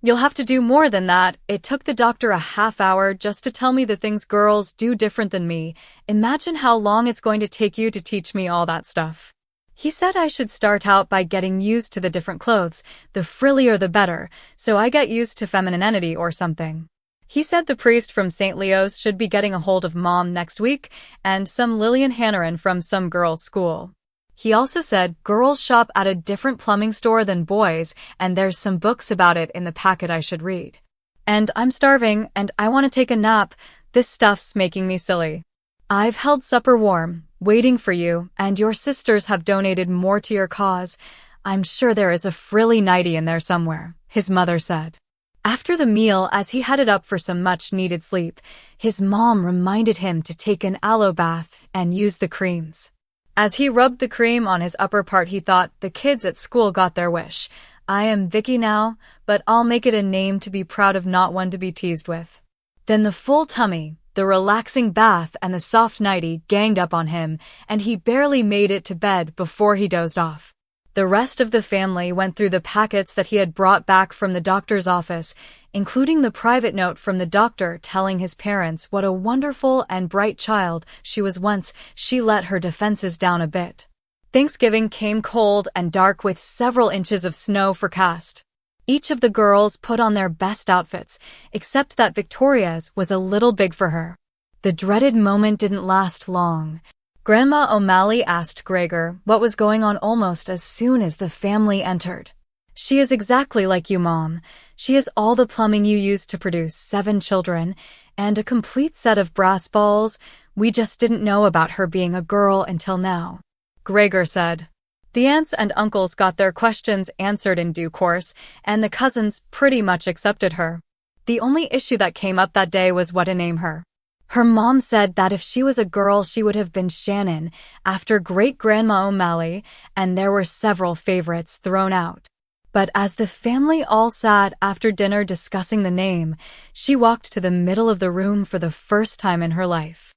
You'll have to do more than that. It took the doctor a half hour just to tell me the things girls do different than me. Imagine how long it's going to take you to teach me all that stuff. He said I should start out by getting used to the different clothes, the frillier the better, so I get used to femininity or something. He said the priest from St. Leo's should be getting a hold of Mom next week and some Lillian Hannaran from some girls' school. He also said girls shop at a different plumbing store than boys, and there's some books about it in the packet I should read. And I'm starving, and I want to take a nap. This stuff's making me silly. I've held supper warm, waiting for you, and your sisters have donated more to your cause. I'm sure there is a frilly nightie in there somewhere, his mother said. After the meal, as he headed up for some much-needed sleep, his mom reminded him to take an aloe bath and use the creams. As he rubbed the cream on his upper part, he thought, the kids at school got their wish. I am Vicky now, but I'll make it a name to be proud of, not one to be teased with. Then the full tummy, the relaxing bath, and the soft nightie ganged up on him, and he barely made it to bed before he dozed off. The rest of the family went through the packets that he had brought back from the doctor's office, including the private note from the doctor telling his parents what a wonderful and bright child she was once she let her defenses down a bit. Thanksgiving came cold and dark with several inches of snow forecast. Each of the girls put on their best outfits, except that Victoria's was a little big for her. The dreaded moment didn't last long. Grandma O'Malley asked Gregor what was going on almost as soon as the family entered. She is exactly like you, Mom. She has all the plumbing you used to produce 7 children, and a complete set of brass balls. We just didn't know about her being a girl until now, Gregor said. The aunts and uncles got their questions answered in due course, and the cousins pretty much accepted her. The only issue that came up that day was what to name her. Her mom said that if she was a girl, she would have been Shannon, after great-grandma O'Malley, and there were several favorites thrown out. But as the family all sat after dinner discussing the name, she walked to the middle of the room for the first time in her life.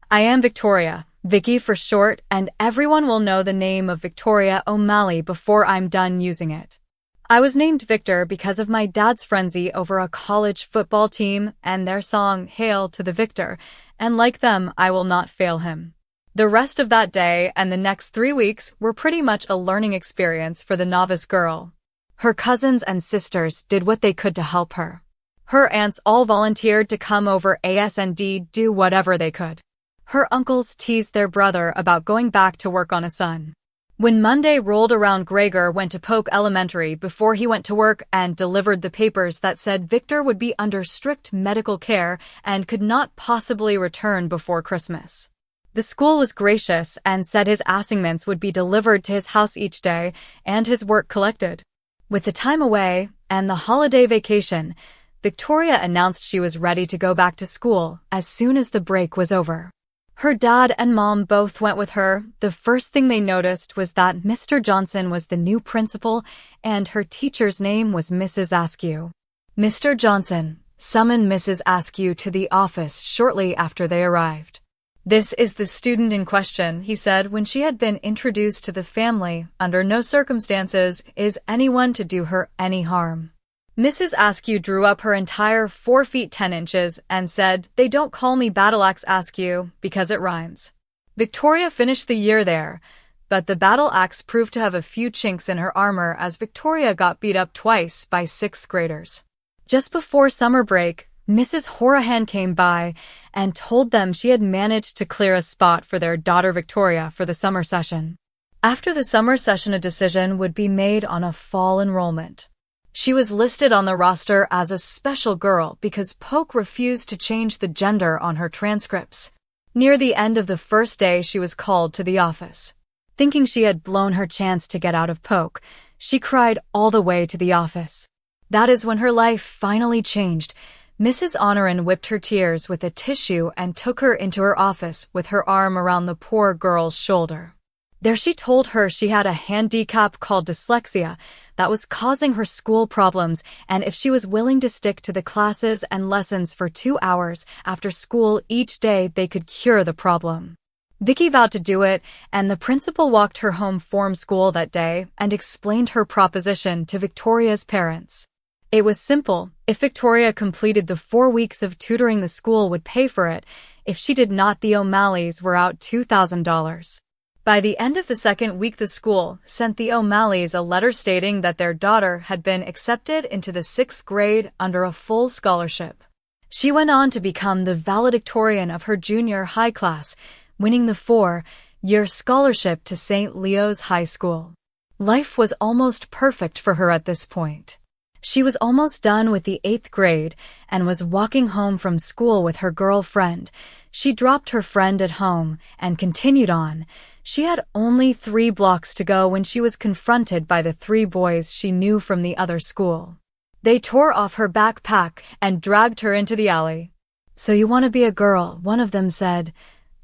I am Victoria, Vicky for short, and everyone will know the name of Victoria O'Malley before I'm done using it. I was named Victor because of my dad's frenzy over a college football team and their song, Hail to the Victor, and like them, I will not fail him. The rest of that day and the next 3 weeks were pretty much a learning experience for the novice girl. Her cousins and sisters did what they could to help her. Her aunts all volunteered to come over and do whatever they could. Her uncles teased their brother about going back to work on a son. When Monday rolled around, Gregor went to Polk Elementary before he went to work and delivered the papers that said Victor would be under strict medical care and could not possibly return before Christmas. The school was gracious and said his assignments would be delivered to his house each day and his work collected. With the time away and the holiday vacation, Victoria announced she was ready to go back to school as soon as the break was over. Her dad and mom both went with her. The first thing they noticed was that Mr. Johnson was the new principal and her teacher's name was Mrs. Askew. Mr. Johnson summoned Mrs. Askew to the office shortly after they arrived. This is the student in question, he said when she had been introduced to the family. Under no circumstances is anyone to do her any harm. Mrs. Askew drew up her entire 4 feet 10 inches and said, they don't call me Battleaxe Askew because it rhymes. Victoria finished the year there, but the battle axe proved to have a few chinks in her armor as Victoria got beat up twice by 6th graders. Just before summer break, Mrs. Horahan came by and told them she had managed to clear a spot for their daughter Victoria for the summer session. After the summer session, a decision would be made on a fall enrollment. She was listed on the roster as a special girl because Polk refused to change the gender on her transcripts. Near the end of the first day, she was called to the office. Thinking she had blown her chance to get out of Polk, she cried all the way to the office. That is when her life finally changed. Mrs. Honoran whipped her tears with a tissue and took her into her office with her arm around the poor girl's shoulder. There she told her she had a handicap called dyslexia that was causing her school problems, and if she was willing to stick to the classes and lessons for 2 hours after school each day, they could cure the problem. Vicky vowed to do it, and the principal walked her home from school that day and explained her proposition to Victoria's parents. It was simple. If Victoria completed the 4 weeks of tutoring, the school would pay for it. If she did not, the O'Malleys were out $2,000. By the end of the second week, the school sent the O'Malleys a letter stating that their daughter had been accepted into the 6th grade under a full scholarship. She went on to become the valedictorian of her junior high class, winning the 4-year scholarship to St. Leo's High School. Life was almost perfect for her at this point. She was almost done with the 8th grade and was walking home from school with her girlfriend. She dropped her friend at home and continued on. She had only 3 blocks to go when she was confronted by the 3 boys she knew from the other school. They tore off her backpack and dragged her into the alley. "So you want to be a girl," one of them said.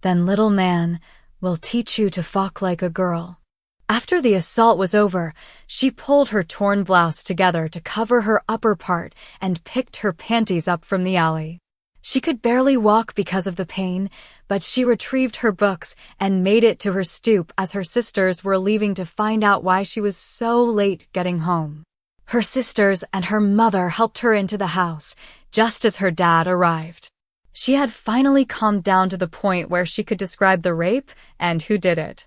"Then, little man, we'll teach you to walk like a girl." After the assault was over, she pulled her torn blouse together to cover her upper part and picked her panties up from the alley. She could barely walk because of the pain, but she retrieved her books and made it to her stoop as her sisters were leaving to find out why she was so late getting home. Her sisters and her mother helped her into the house just as her dad arrived. She had finally calmed down to the point where she could describe the rape and who did it.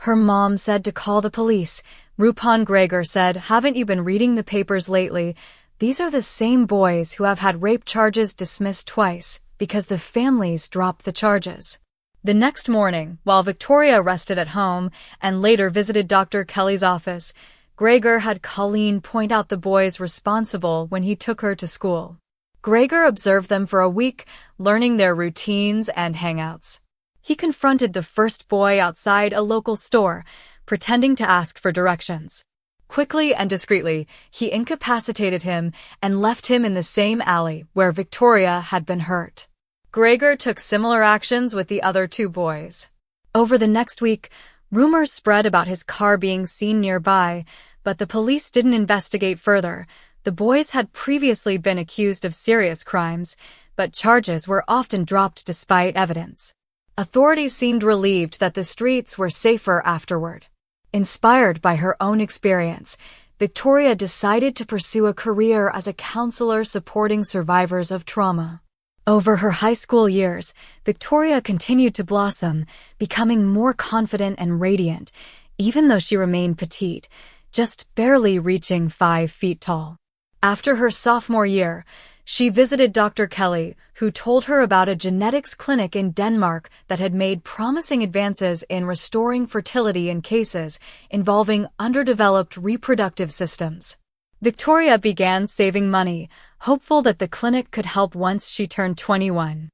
Her mom said to call the police. Rupon Gregor said, "Haven't you been reading the papers lately? These are the same boys who have had rape charges dismissed twice because the families dropped the charges." The next morning, while Victoria rested at home and later visited Dr. Kelly's office, Gregor had Colleen point out the boys responsible when he took her to school. Gregor observed them for a week, learning their routines and hangouts. He confronted the first boy outside a local store, pretending to ask for directions. Quickly and discreetly, he incapacitated him and left him in the same alley where Victoria had been hurt. Gregor took similar actions with the other 2 boys. Over the next week, rumors spread about his car being seen nearby, but the police didn't investigate further. The boys had previously been accused of serious crimes, but charges were often dropped despite evidence. Authorities seemed relieved that the streets were safer afterward. Inspired by her own experience, Victoria decided to pursue a career as a counselor supporting survivors of trauma. Over her high school years, Victoria continued to blossom, becoming more confident and radiant, even though she remained petite, just barely reaching 5 feet tall. After her sophomore year, she visited Dr. Kelly, who told her about a genetics clinic in Denmark that had made promising advances in restoring fertility in cases involving underdeveloped reproductive systems. Victoria began saving money, hopeful that the clinic could help once she turned 21.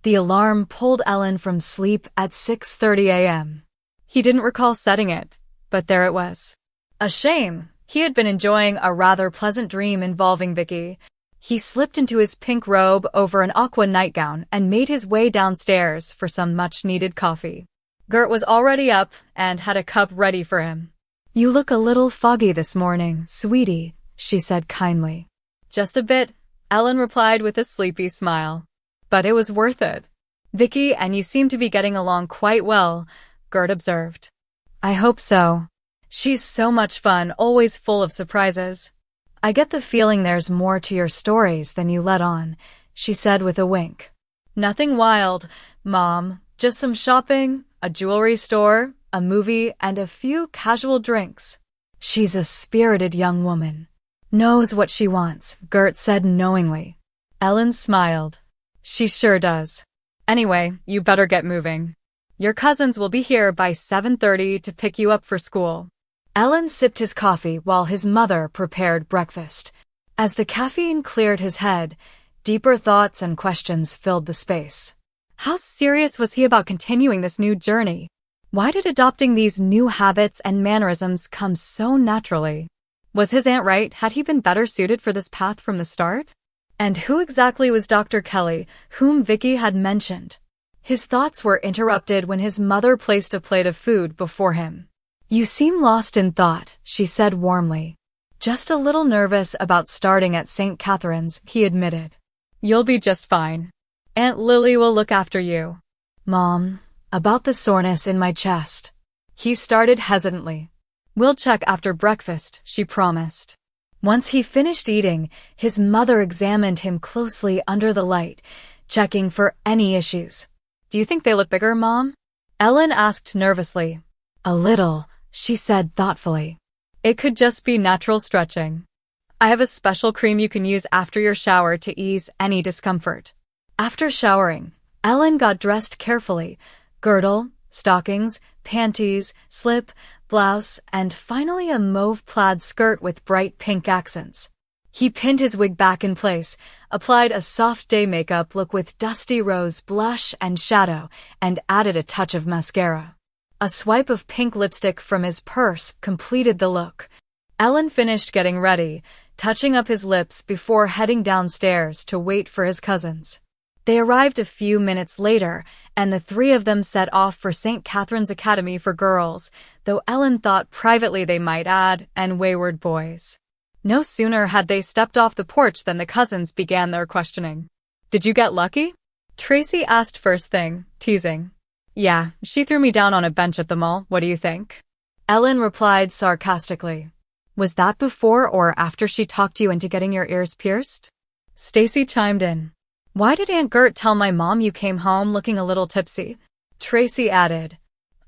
The alarm pulled Ellen from sleep at 6:30 a.m. He didn't recall setting it, but there it was. A shame. He had been enjoying a rather pleasant dream involving Vicky. He slipped into his pink robe over an aqua nightgown and made his way downstairs for some much-needed coffee. Gert was already up and had a cup ready for him. "You look a little foggy this morning, sweetie," she said kindly. "Just a bit," Ellen replied with a sleepy smile. "But it was worth it." "Vicky and you seem to be getting along quite well," Gert observed. "I hope so. She's so much fun, always full of surprises." "I get the feeling there's more to your stories than you let on," she said with a wink. "Nothing wild, Mom. Just some shopping, a jewelry store, a movie, and a few casual drinks." "She's a spirited young woman. Knows what she wants," Gert said knowingly. Ellen smiled. "She sure does. Anyway, you better get moving. Your cousins will be here by 7:30 to pick you up for school." Ellen sipped his coffee while his mother prepared breakfast. As the caffeine cleared his head, deeper thoughts and questions filled the space. How serious was he about continuing this new journey? Why did adopting these new habits and mannerisms come so naturally? Was his aunt right? Had he been better suited for this path from the start? And who exactly was Dr. Kelly, whom Vicky had mentioned? His thoughts were interrupted when his mother placed a plate of food before him. "You seem lost in thought," she said warmly. "Just a little nervous about starting at St. Catherine's," he admitted. "You'll be just fine. Aunt Lily will look after you." "Mom, about the soreness in my chest." He started hesitantly. "We'll check after breakfast," she promised. Once he finished eating, his mother examined him closely under the light, checking for any issues. Do you think they look bigger, Mom? Ellen asked nervously. A little, she said thoughtfully. It could just be natural stretching. I have a special cream you can use after your shower to ease any discomfort. After showering, Ellen got dressed carefully. Girdle, stockings, panties, slip, blouse, and finally a mauve plaid skirt with bright pink accents. He pinned his wig back in place, applied a soft day makeup look with dusty rose blush and shadow, and added a touch of mascara. A swipe of pink lipstick from his purse completed the look. Ellen finished getting ready, touching up his lips before heading downstairs to wait for his cousins. They arrived a few minutes later, and the three of them set off for St. Catherine's Academy for Girls, though Ellen thought privately they might add, and Wayward Boys. No sooner had they stepped off the porch than the cousins began their questioning. Did you get lucky? Tracy asked first thing, teasing. Yeah, she threw me down on a bench at the mall, what do you think? Ellen replied sarcastically. Was that before or after she talked you into getting your ears pierced? Stacy chimed in. Why did Aunt Gert tell my mom you came home looking a little tipsy? Tracy added.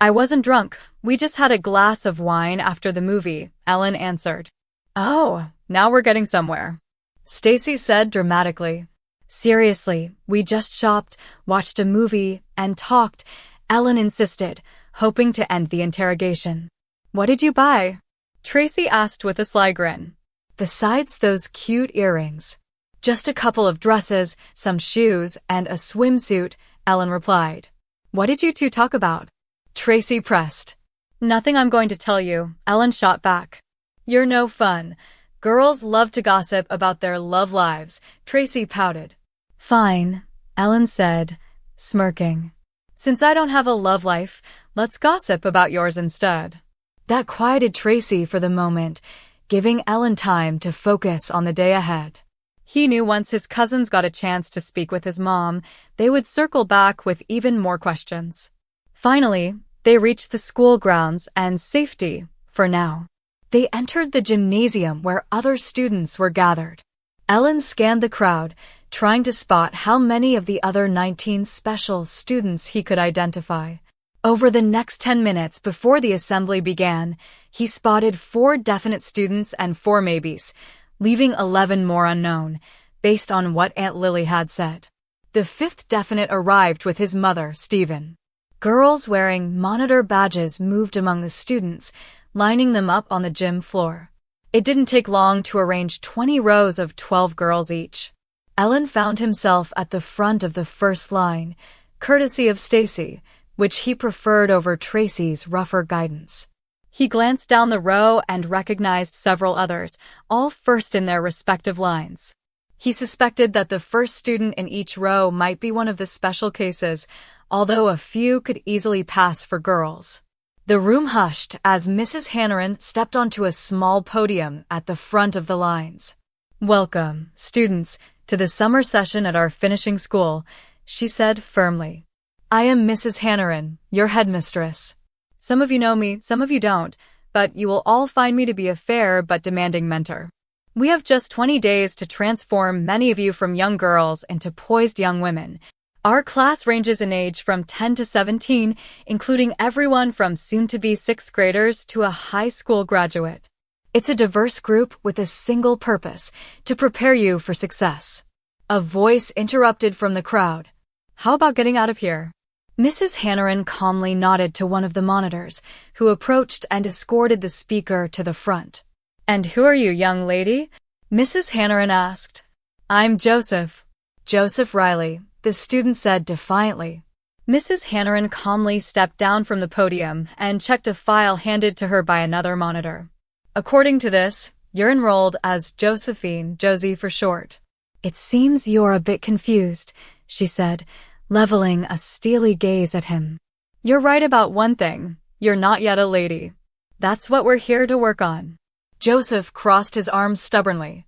I wasn't drunk. We just had a glass of wine after the movie, Ellen answered. Oh, now we're getting somewhere. Stacy said dramatically. Seriously, we just shopped, watched a movie, and talked, Ellen insisted, hoping to end the interrogation. What did you buy? Tracy asked with a sly grin. Besides those cute earrings. Just a couple of dresses, some shoes, and a swimsuit, Ellen replied. What did you two talk about? Tracy pressed. Nothing I'm going to tell you, Ellen shot back. You're no fun. Girls love to gossip about their love lives, Tracy pouted. Fine, Ellen said, smirking. Since I don't have a love life, let's gossip about yours instead. That quieted Tracy for the moment, giving Ellen time to focus on the day ahead. He knew once his cousins got a chance to speak with his mom, they would circle back with even more questions. Finally, they reached the school grounds and safety, for now. They entered the gymnasium where other students were gathered. Ellen scanned the crowd, trying to spot how many of the other 19 special students he could identify. Over the next 10 minutes before the assembly began, he spotted 4 definite students and 4 maybes, leaving 11 more unknown, based on what Aunt Lily had said. The 5th definite arrived with his mother, Stephen. Girls wearing monitor badges moved among the students, lining them up on the gym floor. It didn't take long to arrange 20 rows of 12 girls each. Ellen found himself at the front of the first line, courtesy of Stacy, which he preferred over Tracy's rougher guidance. He glanced down the row and recognized several others, all first in their respective lines. He suspected that the first student in each row might be one of the special cases, although a few could easily pass for girls. The room hushed as Mrs. Hanneran stepped onto a small podium at the front of the lines. Welcome, students, to the summer session at our finishing school, she said firmly. I am Mrs. Hanneran, your headmistress. Some of you know me, some of you don't, but you will all find me to be a fair but demanding mentor. We have just 20 days to transform many of you from young girls into poised young women. Our class ranges in age from 10 to 17, including everyone from soon-to-be 6th graders to a high school graduate. It's a diverse group with a single purpose, to prepare you for success. A voice interrupted from the crowd. How about getting out of here? Mrs. Hanneran calmly nodded to one of the monitors, who approached and escorted the speaker to the front. And who are you, young lady? Mrs. Hanneran asked. I'm Joseph. Joseph Riley, the student said defiantly. Mrs. Hanneran calmly stepped down from the podium and checked a file handed to her by another monitor. According to this, you're enrolled as Josephine, Josie for short. It seems you're a bit confused, she said, leveling a steely gaze at him. You're right about one thing. You're not yet a lady. That's what we're here to work on. Joseph crossed his arms stubbornly.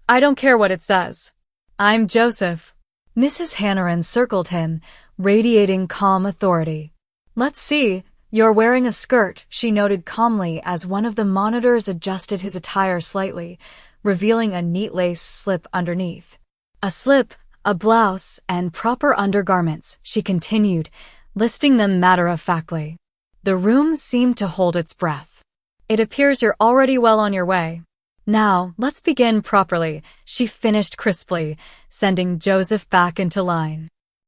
I don't care what it says. I'm Joseph. Mrs. Hanneran circled him, radiating calm authority. Let's see, you're wearing a skirt, she noted calmly as one of the monitors adjusted his attire slightly, revealing a neat lace slip underneath. A slip, a blouse, and proper undergarments, she continued, listing them matter-of-factly. The room seemed to hold its breath. It appears you're already well on your way. Now, let's begin properly, she finished crisply, sending Joseph back into line.